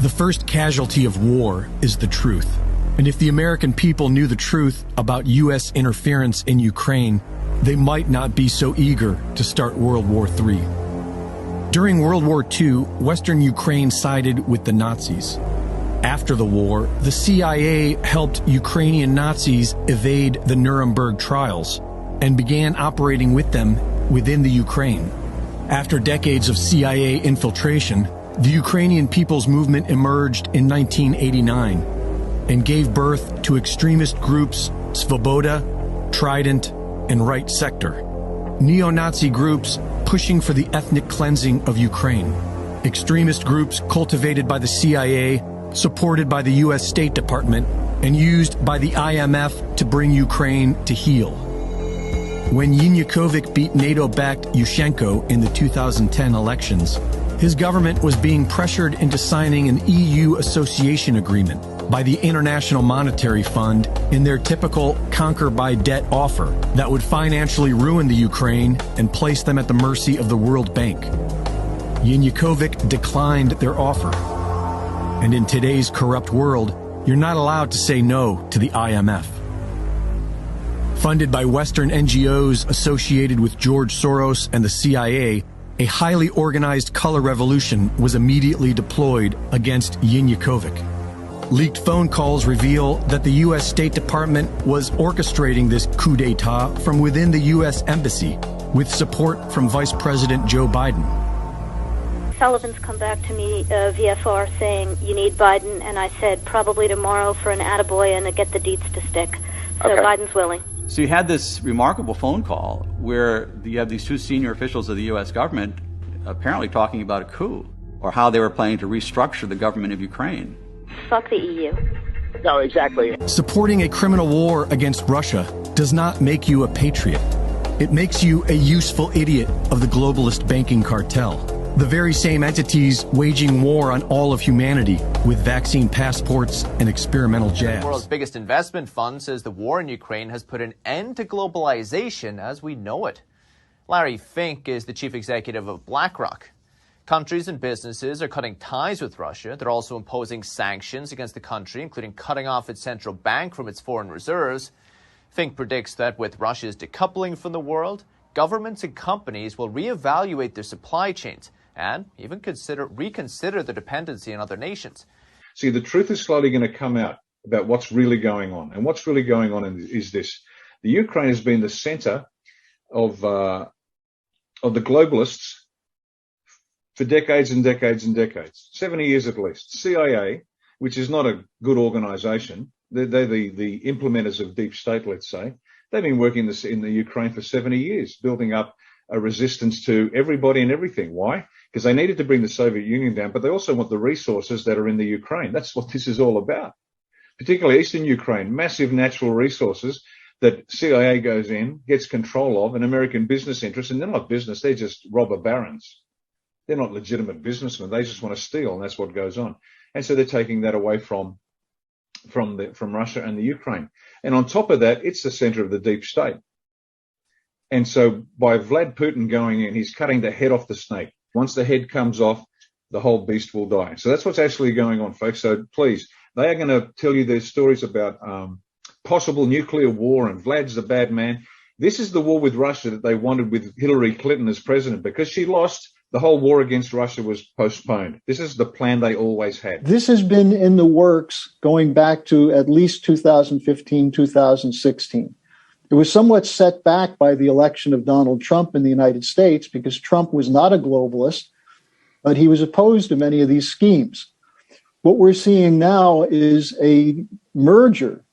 The first casualty of war is the truth. And if the American people knew the truth about U.S. interference in Ukraine, they might not be so eager to start World War III. During World War II, Western Ukraine sided with the Nazis. After the war, the CIA helped Ukrainian Nazis evade the Nuremberg trials and began operating with them within the Ukraine. After decades of CIA infiltration, the Ukrainian People's Movement emerged in 1989 and gave birth to extremist groups Svoboda, Trident, and Right Sector, neo-Nazi groups pushing for the ethnic cleansing of Ukraine, extremist groups cultivated by the CIA, supported by the U.S. State Department, and used by the IMF to bring Ukraine to heel. When Yanukovych beat NATO-backed Yushchenko in the 2010 elections, his government was being pressured into signing an EU association agreement by the International Monetary Fund in their typical conquer-by-debt offer that would financially ruin the Ukraine and place them at the mercy of the World Bank. Yanukovych declined their offer. And in today's corrupt world, you're not allowed to say no to the IMF. Funded by Western NGOs associated with George Soros and the CIA, a highly organized color revolution was immediately deployed against Yanukovych. Leaked phone calls reveal that the U.S. State Department was orchestrating this coup d'etat from within the U.S. Embassy, with support from Vice President Joe Biden. Sullivan's come back to me, VFR, saying, you need Biden, and I said, probably tomorrow for an attaboy and to get the deets to stick. So okay. Biden's willing. So you had this remarkable phone call where you have these two senior officials of the U.S. government apparently talking about a coup, or how they were planning to restructure the government of Ukraine. Fuck the EU. No, exactly. Supporting a criminal war against Russia does not make you a patriot. It makes you a useful idiot of the globalist banking cartel. The very same entities waging war on all of humanity with vaccine passports and experimental jabs. The world's biggest investment fund says the war in Ukraine has put an end to globalization as we know it. Larry Fink is the chief executive of BlackRock. Countries and businesses are cutting ties with Russia. They're also imposing sanctions against the country, including cutting off its central bank from its foreign reserves. Fink predicts that with Russia's decoupling from the world, governments and companies will reevaluate their supply chains and even reconsider their dependency on other nations. See, the truth is slowly going to come out about what's really going on. And what's really going on is this. The Ukraine has been the center of the globalists for decades and decades and decades, 70 years at least. CIA, which is not a good organization, they're the implementers of deep state, let's say. They've been working in the Ukraine for 70 years, building up a resistance to everybody and everything. Why? Because they needed to bring the Soviet Union down, but they also want the resources that are in the Ukraine. That's what this is all about. Particularly Eastern Ukraine, massive natural resources that CIA goes in, gets control of, and American business interests, and they're not business, they're just robber barons. They're not legitimate businessmen. They just want to steal, and that's what goes on. And so they're taking that away from Russia and the Ukraine. And on top of that, it's the center of the deep state. And so by Vlad Putin going in, he's cutting the head off the snake. Once the head comes off, the whole beast will die. So that's what's actually going on, folks. So please, they are going to tell you their stories about possible nuclear war, and Vlad's the bad man. This is the war with Russia that they wanted with Hillary Clinton as president. Because she lost, the whole war against Russia was postponed. This is the plan they always had. This has been in the works going back to at least 2015, 2016. It was somewhat set back by the election of Donald Trump in the United States because Trump was not a globalist, but he was opposed to many of these schemes. What we're seeing now is a merger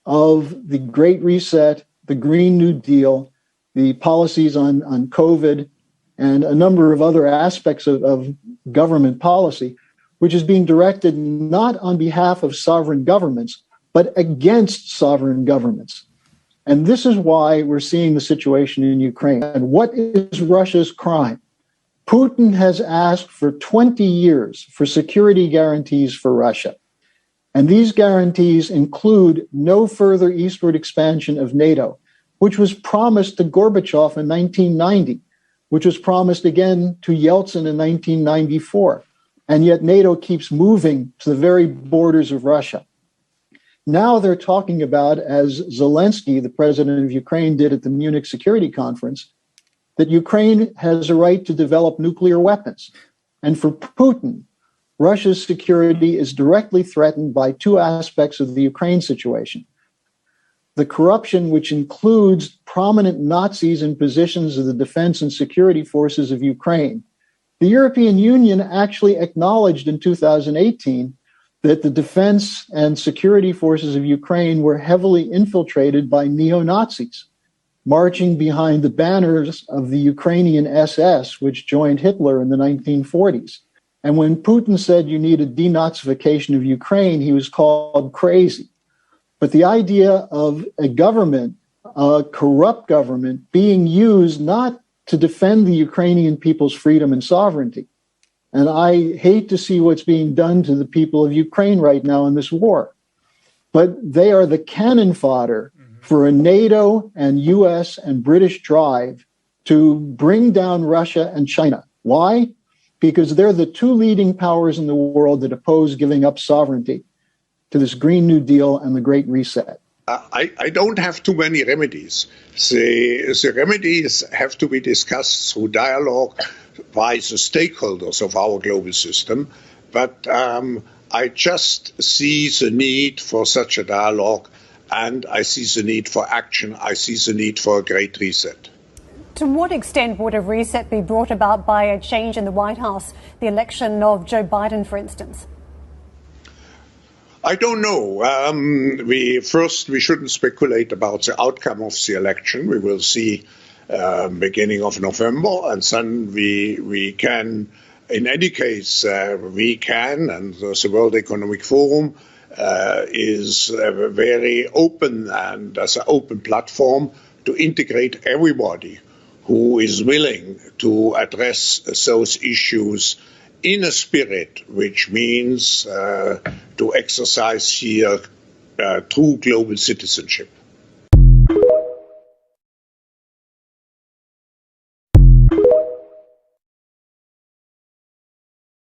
of the Great Reset, the Green New Deal, the policies on COVID, and a number of other aspects of government policy, which is being directed not on behalf of sovereign governments, but against sovereign governments. And this is why we're seeing the situation in Ukraine. And what is Russia's crime? Putin has asked for 20 years for security guarantees for Russia. And these guarantees include no further eastward expansion of NATO, which was promised to Gorbachev in 1990, which was promised again to Yeltsin in 1994. and yet NATO keeps moving to the very borders of Russia. Now they're talking about, as Zelensky, the president of Ukraine, did at the Munich Security Conference, that Ukraine has a right to develop nuclear weapons. And for Putin, Russia's security is directly threatened by two aspects of the Ukraine situation. The corruption, which includes prominent Nazis in positions of the defense and security forces of Ukraine. The European Union actually acknowledged in 2018 that the defense and security forces of Ukraine were heavily infiltrated by neo-Nazis, marching behind the banners of the Ukrainian SS, which joined Hitler in the 1940s. And when Putin said you need a denazification of Ukraine, he was called crazy. But the idea of a government, a corrupt government, being used not to defend the Ukrainian people's freedom and sovereignty. And I hate to see what's being done to the people of Ukraine right now in this war. But they are the cannon fodder for a NATO and US and British drive to bring down Russia and China. Why? Because they're the two leading powers in the world that oppose giving up sovereignty to this Green New Deal and the Great Reset. I don't have too many remedies. The remedies have to be discussed through dialogue by the stakeholders of our global system. But I just see the need for such a dialogue, and I see the need for action. I see the need for a Great Reset. To what extent would a reset be brought about by a change in the White House, the election of Joe Biden, for instance? I don't know. We shouldn't speculate about the outcome of the election. We will see beginning of November, and then we can, in any case, we can, and the World Economic Forum is very open and as an open platform to integrate everybody who is willing to address those issues in a spirit, which means to exercise here true global citizenship.